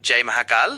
जय महाकाल।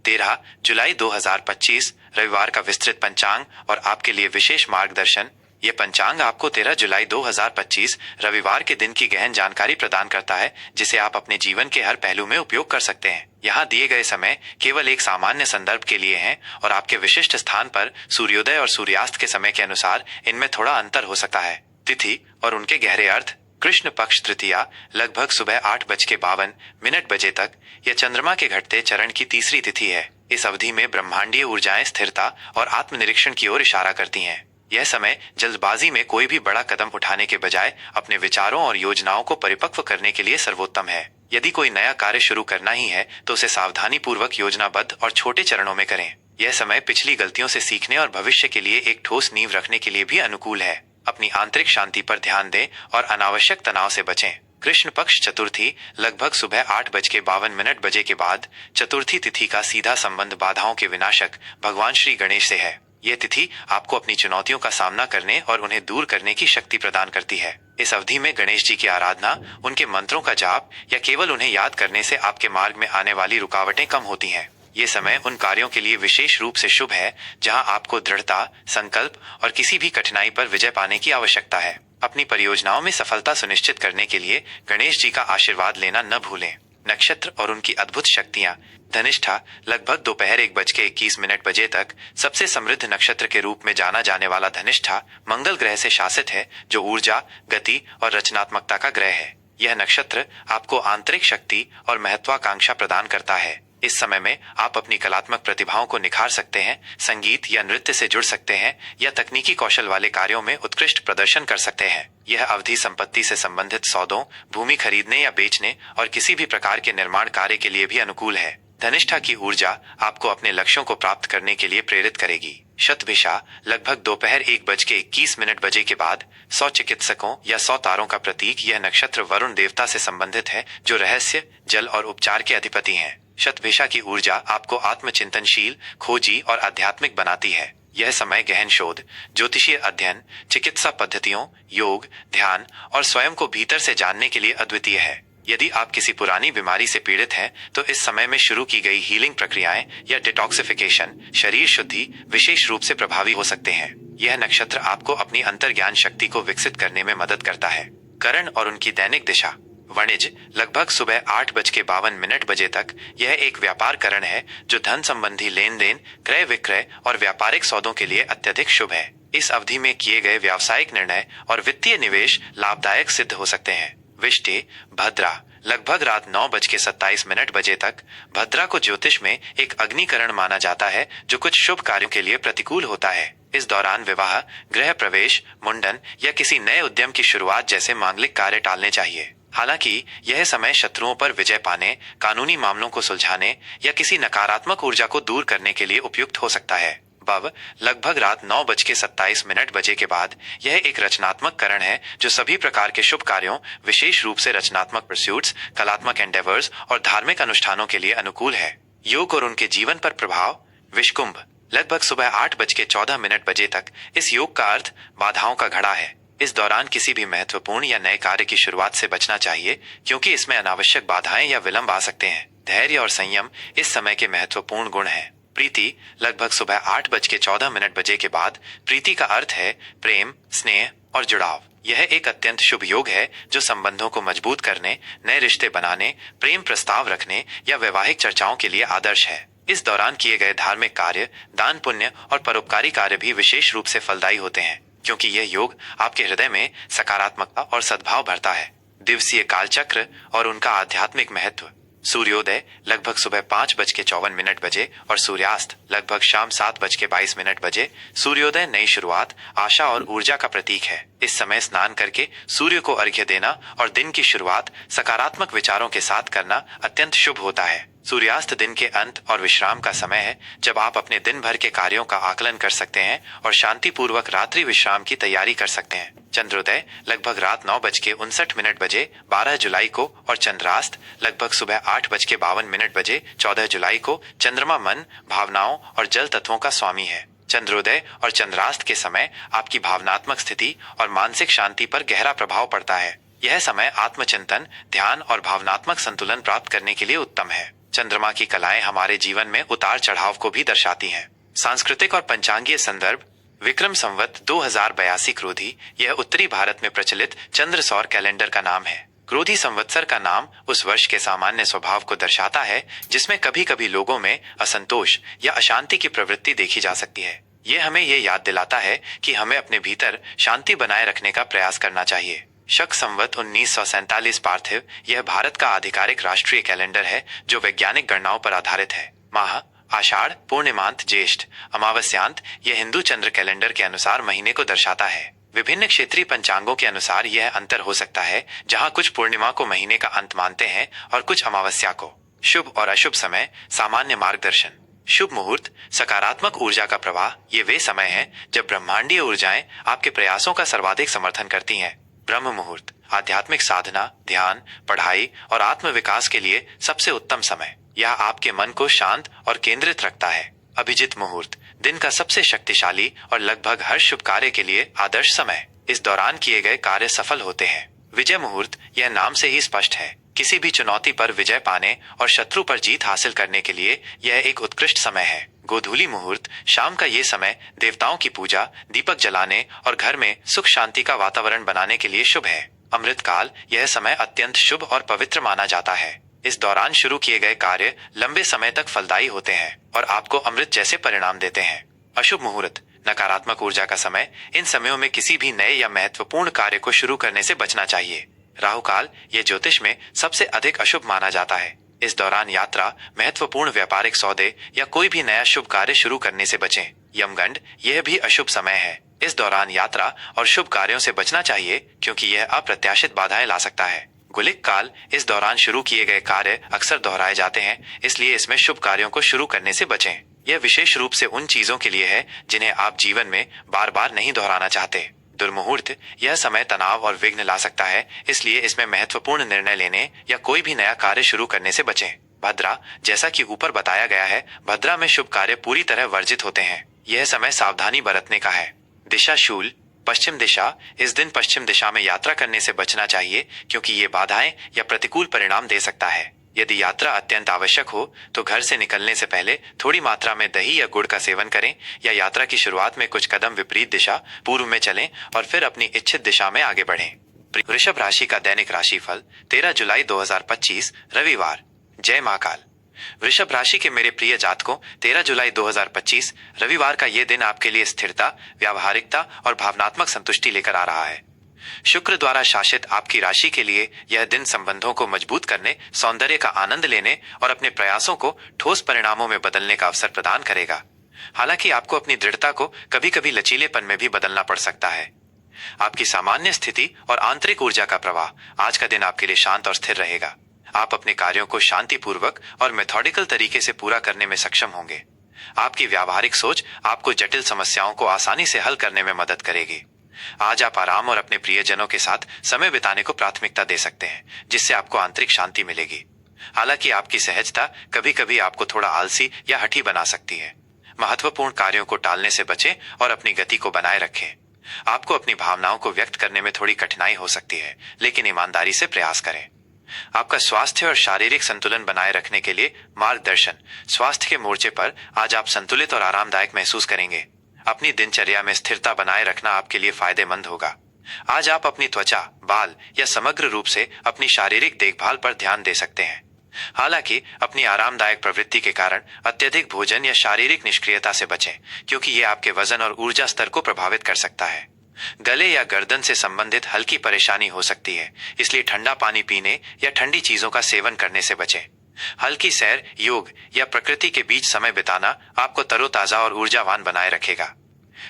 13 जुलाई 2025 रविवार का विस्तृत पंचांग और आपके लिए विशेष मार्गदर्शन। ये पंचांग आपको 13 जुलाई 2025 रविवार के दिन की गहन जानकारी प्रदान करता है, जिसे आप अपने जीवन के हर पहलू में उपयोग कर सकते हैं। यहाँ दिए गए समय केवल एक सामान्य संदर्भ के लिए हैं और आपके विशिष्ट स्थान पर सूर्योदय और सूर्यास्त के समय के अनुसार इनमें थोड़ा अंतर हो सकता है। तिथि और उनके गहरे अर्थ। कृष्ण पक्ष तृतीया लगभग सुबह 8:52 बजे तक। यह चंद्रमा के घटते चरण की तीसरी तिथि है। इस अवधि में ब्रह्मांडीय ऊर्जाएं स्थिरता और आत्मनिरीक्षण की ओर इशारा करती हैं। यह समय जल्दबाजी में कोई भी बड़ा कदम उठाने के बजाय अपने विचारों और योजनाओं को परिपक्व करने के लिए सर्वोत्तम है। यदि कोई नया कार्य शुरू करना ही है तो उसे सावधानी पूर्वक योजनाबद्ध और छोटे चरणों में करें। यह समय पिछली गलतियों से सीखने और भविष्य के लिए एक ठोस नींव रखने के लिए भी अनुकूल है। अपनी आंतरिक शांति पर ध्यान दें और अनावश्यक तनाव से बचें। कृष्ण पक्ष चतुर्थी लगभग सुबह 8:52 बजे के बाद। चतुर्थी तिथि का सीधा संबंध बाधाओं के विनाशक भगवान श्री गणेश से है। यह तिथि आपको अपनी चुनौतियों का सामना करने और उन्हें दूर करने की शक्ति प्रदान करती है। इस अवधि में गणेश जी की आराधना, उनके मंत्रों का जाप या केवल उन्हें याद करने से आपके मार्ग में आने वाली रुकावटें कम होती हैं। ये समय उन कार्यों के लिए विशेष रूप से शुभ है जहां आपको दृढ़ता, संकल्प और किसी भी कठिनाई पर विजय पाने की आवश्यकता है। अपनी परियोजनाओं में सफलता सुनिश्चित करने के लिए गणेश जी का आशीर्वाद लेना न भूलें। नक्षत्र और उनकी अद्भुत शक्तियां। धनिष्ठा लगभग दोपहर 1:21 बजे तक। सबसे समृद्ध नक्षत्र के रूप में जाना जाने वाला धनिष्ठा मंगल ग्रह से शासित है, जो ऊर्जा, गति और रचनात्मकता का ग्रह है। यह नक्षत्र आपको आंतरिक शक्ति और महत्वाकांक्षा प्रदान करता है। इस समय में आप अपनी कलात्मक प्रतिभाओं को निखार सकते हैं, संगीत या नृत्य से जुड़ सकते हैं या तकनीकी कौशल वाले कार्यों में उत्कृष्ट प्रदर्शन कर सकते हैं। यह अवधि संपत्ति से संबंधित सौदों, भूमि खरीदने या बेचने और किसी भी प्रकार के निर्माण कार्य के लिए भी अनुकूल है। धनिष्ठा की ऊर्जा आपको अपने लक्ष्यों को प्राप्त करने के लिए प्रेरित करेगी। शतभिषा लगभग दोपहर 1:21 बजे के बाद। 100 चिकित्सकों या 100 तारों का प्रतीक। यह नक्षत्र वरुण देवता से संबंधित है, जो रहस्य, जल और उपचार के अधिपति हैं। शतभिषा की ऊर्जा आपको आत्मचिंतनशील, खोजी और आध्यात्मिक बनाती है। यह समय गहन शोध, ज्योतिषीय अध्ययन, चिकित्सा पद्धतियों, योग, ध्यान और स्वयं को भीतर से जानने के लिए अद्वितीय है। यदि आप किसी पुरानी बीमारी से पीड़ित हैं, तो इस समय में शुरू की गई हीलिंग प्रक्रियाएं या डिटॉक्सिफिकेशन, शरीर शुद्धि विशेष रूप से प्रभावी हो सकते हैं। यह नक्षत्र आपको अपनी अंतर्ज्ञान शक्ति को विकसित करने में मदद करता है। करण और उनकी दैनिक दिशा। वाणिज्य लगभग सुबह 8:52 बजे तक। यह एक व्यापार करण है जो धन संबंधी लेन देन, क्रय विक्रय और व्यापारिक सौदों के लिए अत्यधिक शुभ है। इस अवधि में किए गए व्यावसायिक निर्णय और वित्तीय निवेश लाभदायक सिद्ध हो सकते हैं। विष्टि भद्रा लगभग रात 9:27 बजे तक। भद्रा को ज्योतिष में एक अग्निकरण माना जाता है, जो कुछ शुभ कार्यों के लिए प्रतिकूल होता है। इस दौरान विवाह, गृह प्रवेश, मुंडन या किसी नए उद्यम की शुरुआत जैसे मांगलिक कार्य टालने चाहिए। हालांकि यह समय शत्रुओं पर विजय पाने, कानूनी मामलों को सुलझाने या किसी नकारात्मक ऊर्जा को दूर करने के लिए उपयुक्त हो सकता है। बव लगभग रात 9:27 बजे के बाद। यह एक रचनात्मक करण है जो सभी प्रकार के शुभ कार्यों, विशेष रूप से रचनात्मक परस्यूट्स, कलात्मक एंडेवर्स और धार्मिक अनुष्ठानों के लिए अनुकूल है। योग और उनके जीवन पर प्रभाव। विषकुंभ लगभग सुबह 8:14 बजे तक। इस योग का अर्थ बाधाओं का घड़ा है। इस दौरान किसी भी महत्वपूर्ण या नए कार्य की शुरुआत से बचना चाहिए, क्योंकि इसमें अनावश्यक बाधाएं या विलंब आ सकते हैं। धैर्य और संयम इस समय के महत्वपूर्ण गुण हैं। प्रीति लगभग सुबह 8:14 बजे के बाद। प्रीति का अर्थ है प्रेम, स्नेह और जुड़ाव। यह एक अत्यंत शुभ योग है जो संबंधों को मजबूत करने, नए रिश्ते बनाने, प्रेम प्रस्ताव रखने या वैवाहिक चर्चाओं के लिए आदर्श है। इस दौरान किए गए धार्मिक कार्य, दान पुण्य और परोपकारी कार्य भी विशेष रूप से फलदायी होते हैं, क्योंकि यह योग आपके हृदय में सकारात्मकता और सद्भाव भरता है। दिवसीय कालचक्र और उनका आध्यात्मिक महत्व। सूर्योदय लगभग सुबह 5:54 बजे और सूर्यास्त लगभग शाम 7:22 बजे। सूर्योदय नई शुरुआत, आशा और ऊर्जा का प्रतीक है। इस समय स्नान करके सूर्य को अर्घ्य देना और दिन की शुरुआत सकारात्मक विचारों के साथ करना अत्यंत शुभ होता है। सूर्यास्त दिन के अंत और विश्राम का समय है, जब आप अपने दिन भर के कार्यों का आकलन कर सकते हैं और शांतिपूर्वक रात्रि विश्राम की तैयारी कर सकते हैं। चंद्रोदय लगभग रात 9:59 बजे 12 जुलाई को और चंद्रास्त लगभग सुबह 8:52 बजे 14 जुलाई को। चंद्रमा मन, भावनाओं और जल तत्वों का स्वामी है। चंद्रोदय और चंद्रास्त के समय आपकी भावनात्मक स्थिति और मानसिक शांति पर गहरा प्रभाव पड़ता है। यह समय आत्मचिंतन, ध्यान और भावनात्मक संतुलन प्राप्त करने के लिए उत्तम है। चंद्रमा की कलाएं हमारे जीवन में उतार चढ़ाव को भी दर्शाती हैं। सांस्कृतिक और पंचांगीय संदर्भ। विक्रम संवत 2082 क्रोधी यह उत्तरी भारत में प्रचलित चंद्र सौर कैलेंडर का नाम है। क्रोधी संवत्सर का नाम उस वर्ष के सामान्य स्वभाव को दर्शाता है जिसमें कभी कभी लोगों में असंतोष या अशांति की प्रवृत्ति देखी जा सकती है। यह हमें यह याद दिलाता है कि हमें अपने भीतर शांति बनाए रखने का प्रयास करना चाहिए। शक संवत 1947 पार्थिव यह भारत का आधिकारिक राष्ट्रीय कैलेंडर है जो वैज्ञानिक गणनाओं पर आधारित है। माह आषाढ़, पूर्णिमांत, ज्येष्ठ, अमावस्यांत यह हिंदू चंद्र कैलेंडर के अनुसार महीने को दर्शाता है। विभिन्न क्षेत्रीय पंचांगों के अनुसार यह अंतर हो सकता है, जहां कुछ पूर्णिमा को महीने का अंत मानते हैं और कुछ अमावस्या को। शुभ और अशुभ समय। सामान्य मार्गदर्शन। शुभ मुहूर्त, सकारात्मक ऊर्जा का प्रवाह। ये वे समय हैं जब ब्रह्मांडीय ऊर्जाएं आपके प्रयासों का सर्वाधिक समर्थन करती हैं। ब्रह्म मुहूर्त, आध्यात्मिक साधना, ध्यान, पढ़ाई और आत्मविकास के लिए सबसे उत्तम समय। यह आपके मन को शांत और केंद्रित रखता है। अभिजित मुहूर्त, दिन का सबसे शक्तिशाली और लगभग हर शुभ कार्य के लिए आदर्श समय। इस दौरान किए गए कार्य सफल होते हैं। विजय मुहूर्त, यह नाम से ही स्पष्ट है, किसी भी चुनौती पर विजय पाने और शत्रु पर जीत हासिल करने के लिए यह एक उत्कृष्ट समय है। गोधूली मुहूर्त, शाम का ये समय देवताओं की पूजा, दीपक जलाने और घर में सुख शांति का वातावरण बनाने के लिए शुभ है। अमृत काल, यह समय अत्यंत शुभ और पवित्र माना जाता है। इस दौरान शुरू किए गए कार्य लंबे समय तक फलदायी होते हैं और आपको अमृत जैसे परिणाम देते हैं। अशुभ मुहूर्त, नकारात्मक ऊर्जा का समय। इन समयों में किसी भी नए या महत्वपूर्ण कार्य को शुरू करने से बचना चाहिए। राहु काल, यह ज्योतिष में सबसे अधिक अशुभ माना जाता है। इस दौरान यात्रा, महत्वपूर्ण व्यापारिक सौदे या कोई भी नया शुभ कार्य शुरू करने से बचें। यमगंड, यह भी अशुभ समय है। इस दौरान यात्रा और शुभ कार्यों से बचना चाहिए क्योंकि यह अप्रत्याशित बाधाएं ला सकता है। गुलिक काल, इस दौरान शुरू किए गए कार्य अक्सर दोहराए जाते हैं, इसलिए इसमें शुभ कार्यों को शुरू करने से बचें। यह विशेष रूप से उन चीजों के लिए है जिन्हें आप जीवन में बार बार नहीं दोहराना चाहते। दुर्मुहूर्त, यह समय तनाव और विघ्न ला सकता है, इसलिए इसमें महत्वपूर्ण निर्णय लेने या कोई भी नया कार्य शुरू करने से बचें। भद्रा, जैसा कि ऊपर बताया गया है, भद्रा में शुभ कार्य पूरी तरह वर्जित होते हैं। यह समय सावधानी बरतने का है। दिशा शूल, पश्चिम दिशा, इस दिन पश्चिम दिशा में यात्रा करने से बचना चाहिए क्योंकि ये बाधाएं या प्रतिकूल परिणाम दे सकता है। यदि यात्रा अत्यंत आवश्यक हो तो घर से निकलने से पहले थोड़ी मात्रा में दही या गुड़ का सेवन करें या यात्रा की शुरुआत में कुछ कदम विपरीत दिशा पूर्व में चलें और फिर अपनी इच्छित दिशा में आगे बढ़ें। वृषभ राशि का दैनिक राशिफल 13 जुलाई 2025 रविवार। जय महाकाल। वृषभ राशि के मेरे प्रिय जातकों, 13 जुलाई 2025 रविवार का ये दिन आपके लिए स्थिरता, व्यावहारिकता और भावनात्मक संतुष्टि लेकर आ रहा है। शुक्र द्वारा शासित आपकी राशि के लिए यह दिन संबंधों को मजबूत करने, सौंदर्य का आनंद लेने और अपने प्रयासों को ठोस परिणामों में बदलने का अवसर प्रदान करेगा। हालांकि आपको अपनी दृढ़ता को कभी कभी लचीलेपन में भी बदलना पड़ सकता है। आपकी सामान्य स्थिति और आंतरिक ऊर्जा का प्रवाह आज का दिन आपके लिए शांत और स्थिर रहेगा। आप अपने कार्यों को शांतिपूर्वक और मेथोडिकल तरीके से पूरा करने में सक्षम होंगे। आपकी व्यावहारिक सोच आपको जटिल समस्याओं को आसानी से हल करने में मदद करेगी। आज आप आराम और अपने प्रियजनों के साथ समय बिताने को प्राथमिकता दे सकते हैं, जिससे आपको आंतरिक शांति मिलेगी। हालांकि आपकी सहजता कभी कभी आपको थोड़ा आलसी या हठी बना सकती है। महत्वपूर्ण कार्यों को टालने से बचें और अपनी गति को बनाए रखें। आपको अपनी भावनाओं को व्यक्त करने में थोड़ी कठिनाई हो सकती है, लेकिन ईमानदारी से प्रयास करें। आपका स्वास्थ्य और शारीरिक संतुलन बनाए रखने के लिए मार्गदर्शन। स्वास्थ्य के मोर्चे पर आज आप संतुलित और आरामदायक महसूस करेंगे। अपनी दिनचर्या में स्थिरता बनाए रखना आपके लिए फायदेमंद होगा। आज आप अपनी त्वचा, बाल या समग्र रूप से अपनी शारीरिक देखभाल पर ध्यान दे सकते हैं। हालांकि अपनी आरामदायक प्रवृत्ति के कारण अत्यधिक भोजन या शारीरिक निष्क्रियता से बचें, क्योंकि ये आपके वजन और ऊर्जा स्तर को प्रभावित कर सकता है। गले या गर्दन से संबंधित हल्की परेशानी हो सकती है, इसलिए ठंडा पानी पीने या ठंडी चीजों का सेवन करने से बचें। हल्की सैर, योग या प्रकृति के बीच समय बिताना आपको तरोताजा और ऊर्जावान बनाए रखेगा।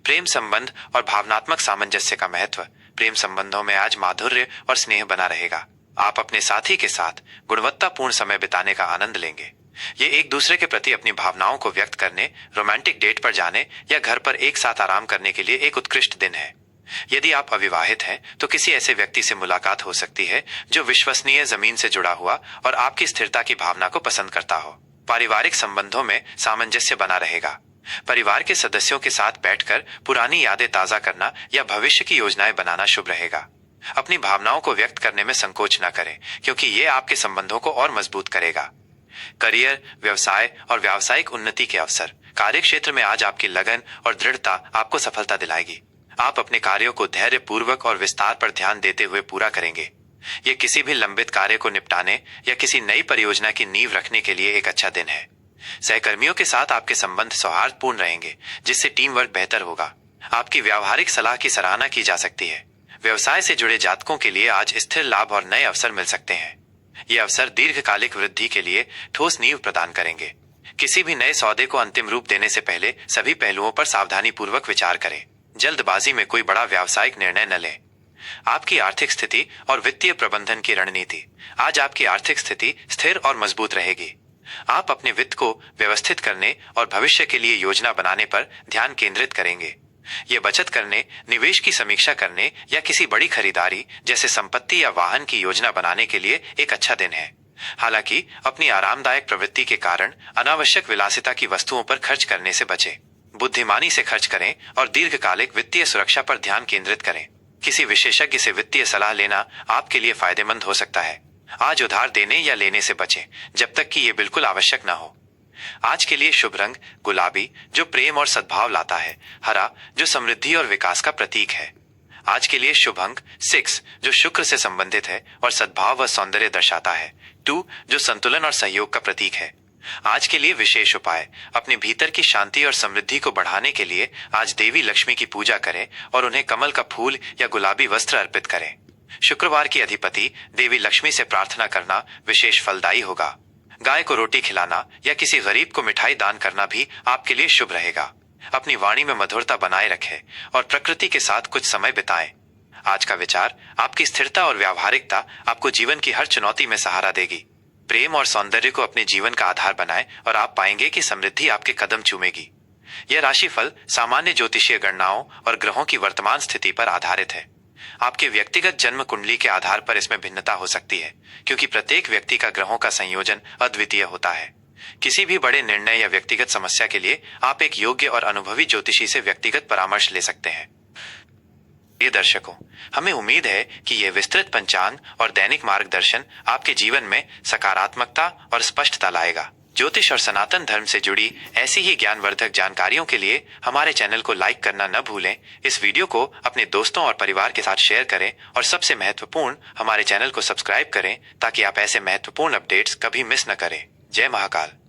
प्रेम संबंध और भावनात्मक सामंजस्य का महत्व। प्रेम संबंधों में आज माधुर्य और स्नेह बना रहेगा। आप अपने साथी के साथ गुणवत्तापूर्ण समय बिताने का आनंद लेंगे। ये एक दूसरे के प्रति अपनी भावनाओं को व्यक्त करने, रोमांटिक डेट पर जाने या घर पर एक साथ आराम करने के लिए एक उत्कृष्ट दिन है। यदि आप अविवाहित हैं तो किसी ऐसे व्यक्ति से मुलाकात हो सकती है जो विश्वसनीय, जमीन से जुड़ा हुआ और आपकी स्थिरता की भावना को पसंद करता हो। पारिवारिक संबंधों में सामंजस्य बना रहेगा। परिवार के सदस्यों के साथ बैठकर पुरानी यादें ताजा करना या भविष्य की योजनाएं बनाना शुभ रहेगा। अपनी भावनाओं को व्यक्त करने में संकोच न करें, क्योंकि ये आपके संबंधों को और मजबूत करेगा। करियर, व्यवसाय और व्यावसायिक उन्नति के अवसर। कार्य क्षेत्र में आज आपकी लगन और दृढ़ता आपको सफलता दिलाएगी। आप अपने कार्यों को धैर्य पूर्वक और विस्तार पर ध्यान देते हुए पूरा करेंगे। ये किसी भी लंबित कार्य को निपटाने या किसी नई परियोजना की नींव रखने के लिए एक अच्छा दिन है। सहकर्मियों के साथ आपके संबंध सौहार्दपूर्ण रहेंगे, जिससे टीम वर्क बेहतर होगा। आपकी व्यावहारिक सलाह की सराहना की जा सकती है। व्यवसाय से जुड़े जातकों के लिए आज स्थिर लाभ और नए अवसर मिल सकते हैं। ये अवसर दीर्घकालिक वृद्धि के लिए ठोस नींव प्रदान करेंगे। किसी भी नए सौदे को अंतिम रूप देने से पहले सभी पहलुओं पर सावधानी पूर्वक विचार करें। जल्दबाजी में कोई बड़ा व्यावसायिक निर्णय न लें। आपकी आर्थिक स्थिति और वित्तीय प्रबंधन की रणनीति। आज आपकी आर्थिक स्थिति स्थिर और मजबूत रहेगी। आप अपने वित्त को व्यवस्थित करने और भविष्य के लिए योजना बनाने पर ध्यान केंद्रित करेंगे। ये बचत करने, निवेश की समीक्षा करने या किसी बड़ी खरीदारी जैसे संपत्ति या वाहन की योजना बनाने के लिए एक अच्छा दिन है। हालांकि अपनी आरामदायक प्रवृत्ति के कारण अनावश्यक विलासिता की वस्तुओं पर खर्च करने से बचें। बुद्धिमानी से खर्च करें और दीर्घकालिक वित्तीय सुरक्षा पर ध्यान केंद्रित करें। किसी विशेषज्ञ से वित्तीय सलाह लेना आपके लिए फायदेमंद हो सकता है। आज उधार देने या लेने से बचें जब तक कि ये बिल्कुल आवश्यक ना हो। आज के लिए शुभ रंग गुलाबी, जो प्रेम और सद्भाव लाता है। हरा, जो समृद्धि और विकास का प्रतीक है। आज के लिए शुभ अंक 6, जो शुक्र से संबंधित है और सद्भाव व सौंदर्य दर्शाता है। 2, जो संतुलन और सहयोग का प्रतीक है। आज के लिए विशेष उपाय। अपने भीतर की शांति और समृद्धि को बढ़ाने के लिए आज देवी लक्ष्मी की पूजा करें और उन्हें कमल का फूल या गुलाबी वस्त्र अर्पित करें। शुक्रवार की अधिपति देवी लक्ष्मी से प्रार्थना करना विशेष फलदायी होगा। गाय को रोटी खिलाना या किसी गरीब को मिठाई दान करना भी आपके लिए शुभ रहेगा। अपनी वाणी में मधुरता बनाए रखें और प्रकृति के साथ कुछ समय बिताएं। आज का विचार। आपकी स्थिरता और व्यावहारिकता आपको जीवन की हर चुनौती में सहारा देगी। प्रेम और सौंदर्य को अपने जीवन का आधार बनाएं और आप पाएंगे कि समृद्धि आपके कदम चूमेगी। यह राशिफल सामान्य ज्योतिषीय गणनाओं और ग्रहों की वर्तमान स्थिति पर आधारित है। आपके व्यक्तिगत जन्म कुंडली के आधार पर इसमें भिन्नता हो सकती है, क्योंकि प्रत्येक व्यक्ति का ग्रहों का संयोजन अद्वितीय होता है। किसी भी बड़े निर्णय या व्यक्तिगत समस्या के लिए आप एक योग्य और अनुभवी ज्योतिषी से व्यक्तिगत परामर्श ले सकते हैं। ये दर्शकों, हमें उम्मीद है कि यह विस्तृत पंचांग और दैनिक मार्गदर्शन आपके जीवन में सकारात्मकता और स्पष्टता लाएगा। ज्योतिष और सनातन धर्म से जुड़ी ऐसी ही ज्ञानवर्धक जानकारियों के लिए हमारे चैनल को लाइक करना न भूलें। इस वीडियो को अपने दोस्तों और परिवार के साथ शेयर करें और सबसे महत्वपूर्ण, हमारे चैनल को सब्सक्राइब करें ताकि आप ऐसे महत्वपूर्ण अपडेट्स कभी मिस न करें। जय महाकाल।